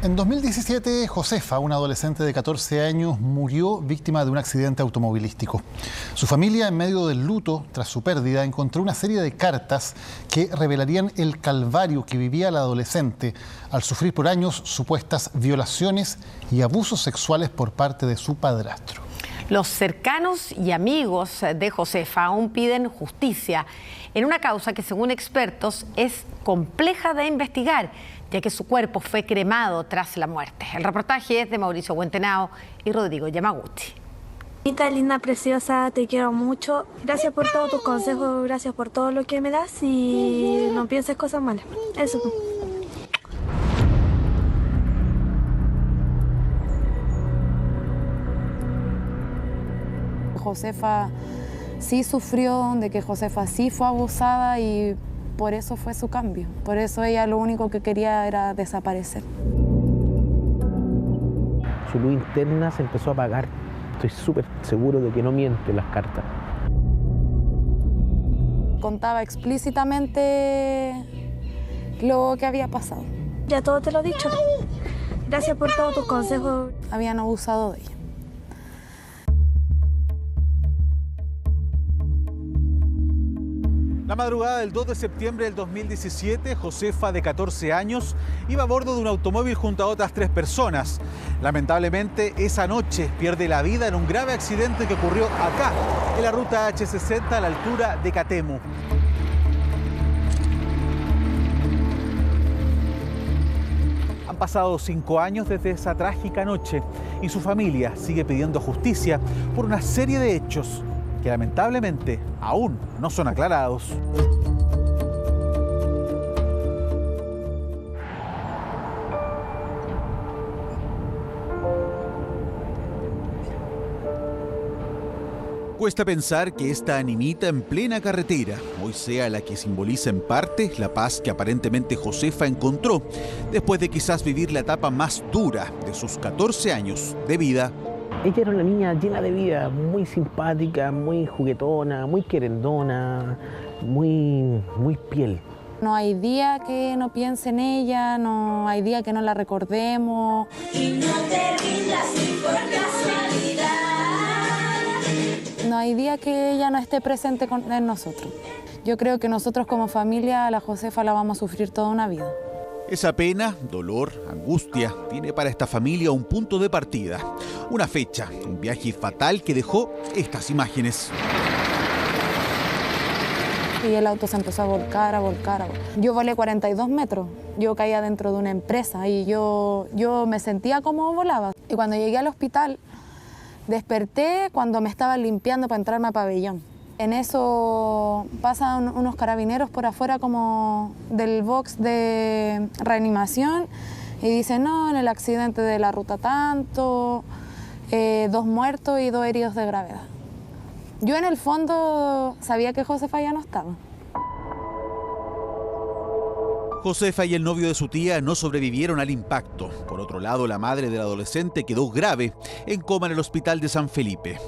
En 2017, Josefa, una adolescente de 14 años, murió víctima de un accidente automovilístico. Su familia, en medio del luto tras su pérdida, encontró una serie de cartas que revelarían el calvario que vivía la adolescente al sufrir por años supuestas violaciones y abusos sexuales por parte de su padrastro. Los cercanos y amigos de Josefa aún piden justicia en una causa que, según expertos, es compleja de investigar, ya que su cuerpo fue cremado tras la muerte. El reportaje es de Mauricio Huentenao y Rodrigo Yamaguchi. Anita, linda, preciosa, te quiero mucho. Gracias por todos tus consejos, gracias por todo lo que me das y no pienses cosas malas. Eso. Josefa sí sufrió, de que Josefa sí fue abusada y por eso fue su cambio. Por eso ella lo único que quería era desaparecer. Su luz interna se empezó a apagar. Estoy súper seguro de que no mienten las cartas. Contaba explícitamente lo que había pasado. Ya todo te lo he dicho. Gracias por todos tus consejos. Habían abusado de ella. La madrugada del 2 de septiembre del 2017, Josefa, de 14 años, iba a bordo de un automóvil junto a otras 3 personas. Lamentablemente, esa noche pierde la vida en un grave accidente que ocurrió acá, en la ruta H60 a la altura de Catemu. Han pasado 5 años desde esa trágica noche y su familia sigue pidiendo justicia por una serie de hechos que lamentablemente aún no son aclarados. Cuesta pensar que esta animita en plena carretera hoy sea la que simboliza en parte la paz que aparentemente Josefa encontró después de quizás vivir la etapa más dura de sus 14 años de vida. Ella era una niña llena de vida, muy simpática, muy juguetona, muy querendona, muy piel. No hay día que no piense en ella, no hay día que no la recordemos. Y no te rindas ni por casualidad. No hay día que ella no esté presente en nosotros. Yo creo que nosotros como familia a la Josefa la vamos a sufrir toda una vida. Esa pena, dolor, angustia, tiene para esta familia un punto de partida, una fecha, un viaje fatal que dejó estas imágenes. Y el auto se empezó a volcar, a volcar, a volcar. Yo volé 42 metros, yo caía dentro de una empresa y yo me sentía como volaba. Y cuando llegué al hospital, desperté cuando me estaban limpiando para entrarme a pabellón. En eso pasan unos carabineros por afuera como del box de reanimación y dicen, no, en el accidente de la ruta tanto, 2 muertos y 2 heridos de gravedad. Yo en el fondo sabía que Josefa ya no estaba. Josefa y el novio de su tía no sobrevivieron al impacto. Por otro lado, la madre del adolescente quedó grave, en coma en el hospital de San Felipe.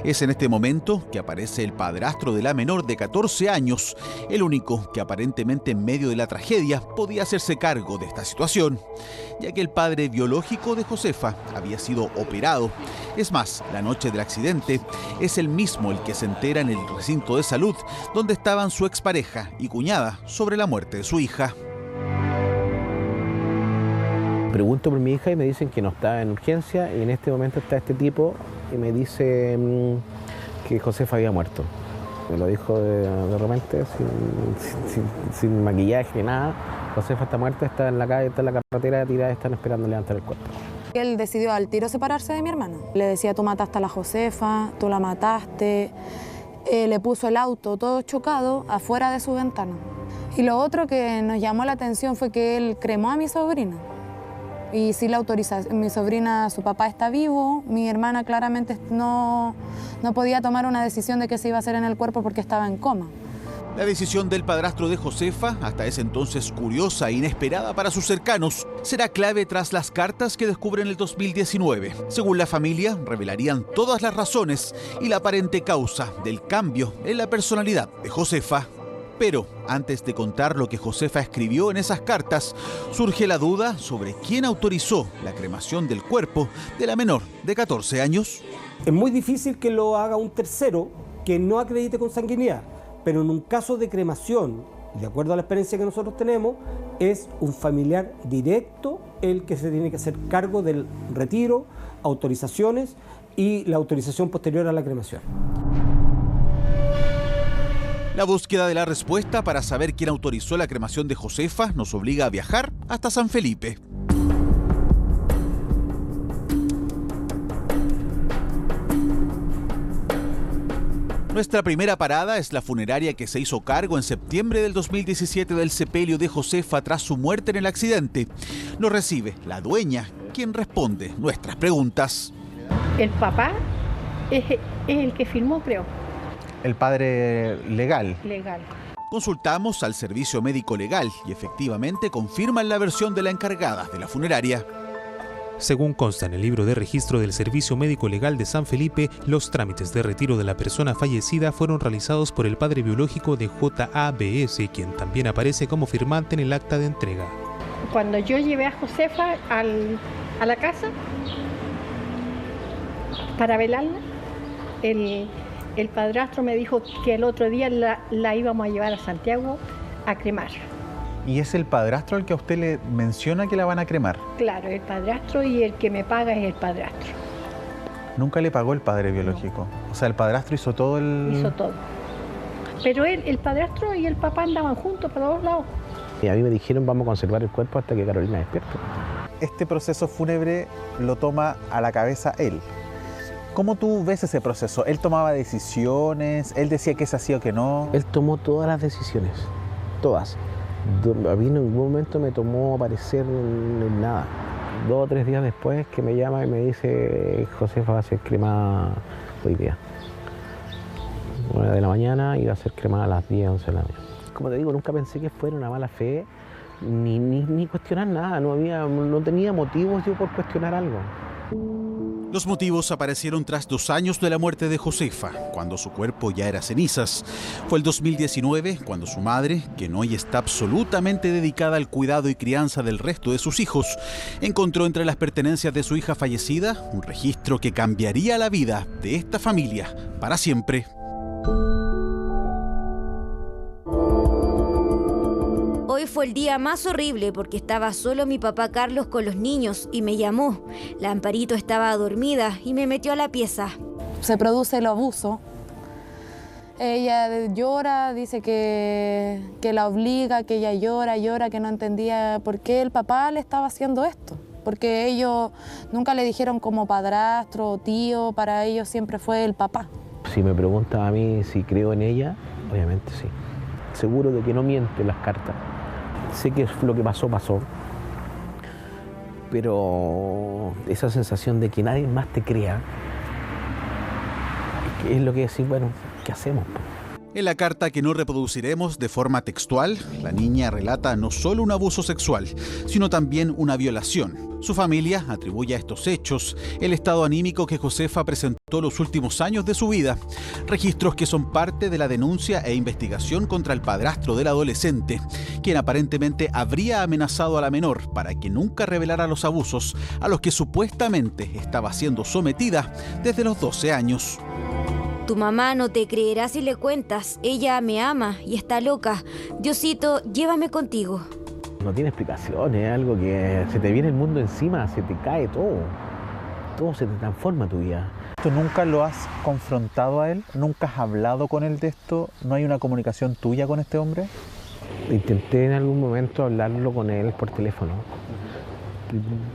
Es en este momento que aparece el padrastro de la menor de 14 años, el único que aparentemente en medio de la tragedia podía hacerse cargo de esta situación, ya que el padre biológico de Josefa había sido operado. Es más, la noche del accidente es el mismo el que se entera en el recinto de salud donde estaban su expareja y cuñada sobre la muerte de su hija. Pregunto por mi hija y me dicen que no está en urgencia y en este momento está este tipo y me dice que Josefa había muerto. Me lo dijo de repente, sin maquillaje ni nada. Josefa está muerta, está en la calle, está en la carretera tirada, están esperando levantar el cuerpo. Él decidió al tiro separarse de mi hermano. Le decía, tú mataste a la Josefa, tú la mataste. Le puso el auto todo chocado afuera de su ventana. Y lo otro que nos llamó la atención fue que él cremó a mi sobrina. Y sí la autorización, mi sobrina, su papá está vivo, mi hermana claramente no podía tomar una decisión de qué se iba a hacer en el cuerpo porque estaba en coma. La decisión del padrastro de Josefa, hasta ese entonces curiosa e inesperada para sus cercanos, será clave tras las cartas que descubren el 2019. Según la familia, revelarían todas las razones y la aparente causa del cambio en la personalidad de Josefa. Pero antes de contar lo que Josefa escribió en esas cartas, surge la duda sobre quién autorizó la cremación del cuerpo de la menor de 14 años. Es muy difícil que lo haga un tercero que no acredite consanguinidad, pero en un caso de cremación, de acuerdo a la experiencia que nosotros tenemos, es un familiar directo el que se tiene que hacer cargo del retiro, autorizaciones y la autorización posterior a la cremación. La búsqueda de la respuesta para saber quién autorizó la cremación de Josefa nos obliga a viajar hasta San Felipe. Nuestra primera parada es la funeraria que se hizo cargo en septiembre del 2017 del sepelio de Josefa tras su muerte en el accidente. Nos recibe la dueña, quien responde nuestras preguntas. El papá es el que firmó, creo. El padre legal. Legal. Consultamos al servicio médico legal y efectivamente confirman la versión de la encargada de la funeraria. Según consta en el libro de registro del Servicio Médico Legal de San Felipe, los trámites de retiro de la persona fallecida fueron realizados por el padre biológico de JABS, quien también aparece como firmante en el acta de entrega. Cuando yo llevé a Josefa a la casa para velarla, el padrastro me dijo que el otro día la íbamos a llevar a Santiago a cremar. ¿Y es el padrastro el que a usted le menciona que la van a cremar? Claro, el padrastro, y el que me paga es el padrastro. ¿Nunca le pagó el padre biológico? No. O sea, el padrastro hizo todo Hizo todo. Pero el padrastro y el papá andaban juntos para los lados. Y a mí me dijeron, vamos a conservar el cuerpo hasta que Carolina despierte. Este proceso fúnebre lo toma a la cabeza él. ¿Cómo tú ves ese proceso? ¿Él tomaba decisiones? ¿Él decía que se hacía o que no? Él tomó todas las decisiones, todas. A mí en ningún momento me tomó parecer en nada. 2 o 3 días después que me llama y me dice, Josefa va a ser cremada hoy día. 9 de la mañana y va a ser cremada a las 10, 11 de la mañana. Como te digo, nunca pensé que fuera una mala fe, ni cuestionar nada. No tenía motivos yo por cuestionar algo. Los motivos aparecieron tras 2 años de la muerte de Josefa, cuando su cuerpo ya era cenizas. Fue el 2019 cuando su madre, quien hoy está absolutamente dedicada al cuidado y crianza del resto de sus hijos, encontró entre las pertenencias de su hija fallecida un registro que cambiaría la vida de esta familia para siempre. Hoy fue el día más horrible porque estaba solo mi papá Carlos con los niños y me llamó. La Amparito estaba dormida y me metió a la pieza. Se produce el abuso. Ella llora, dice que la obliga, que ella llora, que no entendía por qué el papá le estaba haciendo esto. Porque ellos nunca le dijeron como padrastro o tío, para ellos siempre fue el papá. Si me preguntan a mí si creo en ella, obviamente sí. Seguro de que no miente en las cartas. Sé que lo que pasó, pero esa sensación de que nadie más te crea, es lo que decir, bueno, ¿qué hacemos? En la carta que no reproduciremos de forma textual, la niña relata no solo un abuso sexual, sino también una violación. Su familia atribuye a estos hechos el estado anímico que Josefa presentó los últimos años de su vida, registros que son parte de la denuncia e investigación contra el padrastro del adolescente, quien aparentemente habría amenazado a la menor para que nunca revelara los abusos a los que supuestamente estaba siendo sometida desde los 12 años. Tu mamá no te creerá si le cuentas. Ella me ama y está loca. Diosito, llévame contigo. No tiene explicación, es algo que se te viene el mundo encima, se te cae todo. Todo se te transforma tu vida. ¿Tú nunca lo has confrontado a él? ¿Nunca has hablado con él de esto? ¿No hay una comunicación tuya con este hombre? Intenté en algún momento hablarlo con él por teléfono.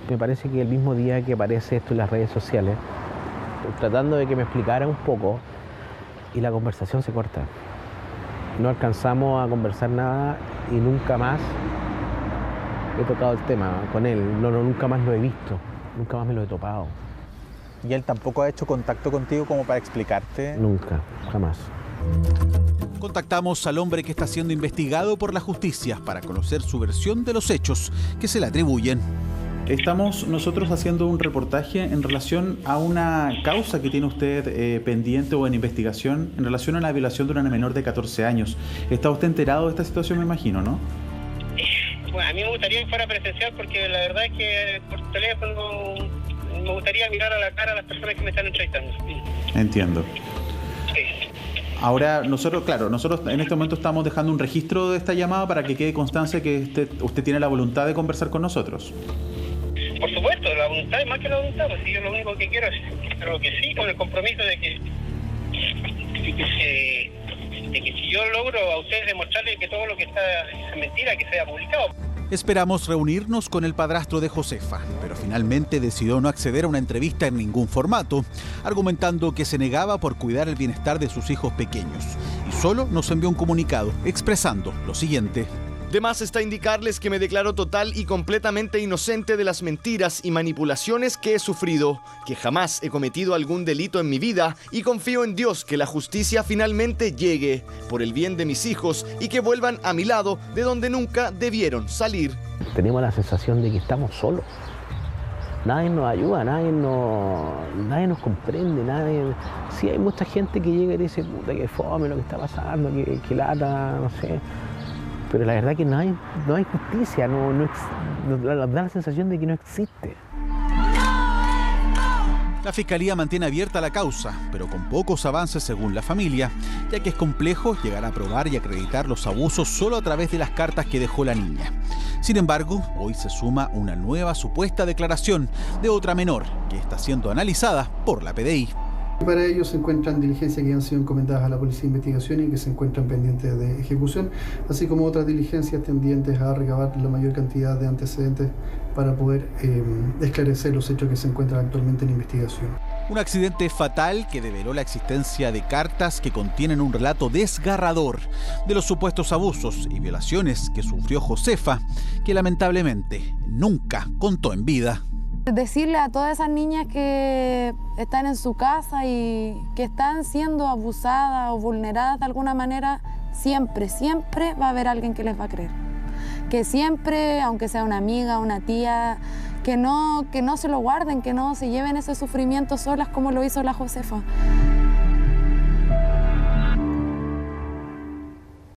Me parece que el mismo día que aparece esto en las redes sociales, tratando de que me explicara un poco, y la conversación se corta. No alcanzamos a conversar nada y nunca más he tocado el tema con él. Nunca más lo he visto, nunca más me lo he topado. ¿Y él tampoco ha hecho contacto contigo como para explicarte? Nunca, jamás. Contactamos al hombre que está siendo investigado por la justicia para conocer su versión de los hechos que se le atribuyen. Estamos nosotros haciendo un reportaje en relación a una causa que tiene usted pendiente o en investigación en relación a la violación de una menor de 14 años. ¿Está usted enterado de esta situación, me imagino, no? Bueno, a mí me gustaría que fuera presencial porque la verdad es que por teléfono me gustaría mirar a la cara a las personas que me están entrevistando. Entiendo. Sí. Ahora, nosotros en este momento estamos dejando un registro de esta llamada para que quede constancia que usted tiene la voluntad de conversar con nosotros. Por supuesto, la voluntad es más que la voluntad, pues si yo lo único que quiero es, pero que sí, con el compromiso de que si yo logro a ustedes demostrarles que todo lo que está es mentira, que sea publicado. Esperamos reunirnos con el padrastro de Josefa, pero finalmente decidió no acceder a una entrevista en ningún formato, argumentando que se negaba por cuidar el bienestar de sus hijos pequeños. Y solo nos envió un comunicado expresando lo siguiente. De más está indicarles que me declaro total y completamente inocente de las mentiras y manipulaciones que he sufrido, que jamás he cometido algún delito en mi vida y confío en Dios que la justicia finalmente llegue por el bien de mis hijos y que vuelvan a mi lado de donde nunca debieron salir. Tenemos la sensación de que estamos solos. Nadie nos ayuda, nadie nos comprende, Sí, hay mucha gente que llega y dice, puta, que fome lo que está pasando, que lata, no sé. Pero la verdad que no hay justicia, nos da la sensación de que no existe. La Fiscalía mantiene abierta la causa, pero con pocos avances según la familia, ya que es complejo llegar a probar y acreditar los abusos solo a través de las cartas que dejó la niña. Sin embargo, hoy se suma una nueva supuesta declaración de otra menor que está siendo analizada por la PDI. Para ello se encuentran diligencias que han sido encomendadas a la Policía de Investigación y que se encuentran pendientes de ejecución, así como otras diligencias tendientes a recabar la mayor cantidad de antecedentes para poder esclarecer los hechos que se encuentran actualmente en investigación. Un accidente fatal que develó la existencia de cartas que contienen un relato desgarrador de los supuestos abusos y violaciones que sufrió Josefa, que lamentablemente nunca contó en vida. Decirle a todas esas niñas que están en su casa y que están siendo abusadas o vulneradas de alguna manera, siempre va a haber alguien que les va a creer. Que siempre, aunque sea una amiga, una tía, que no se lo guarden, que no se lleven ese sufrimiento solas como lo hizo la Josefa.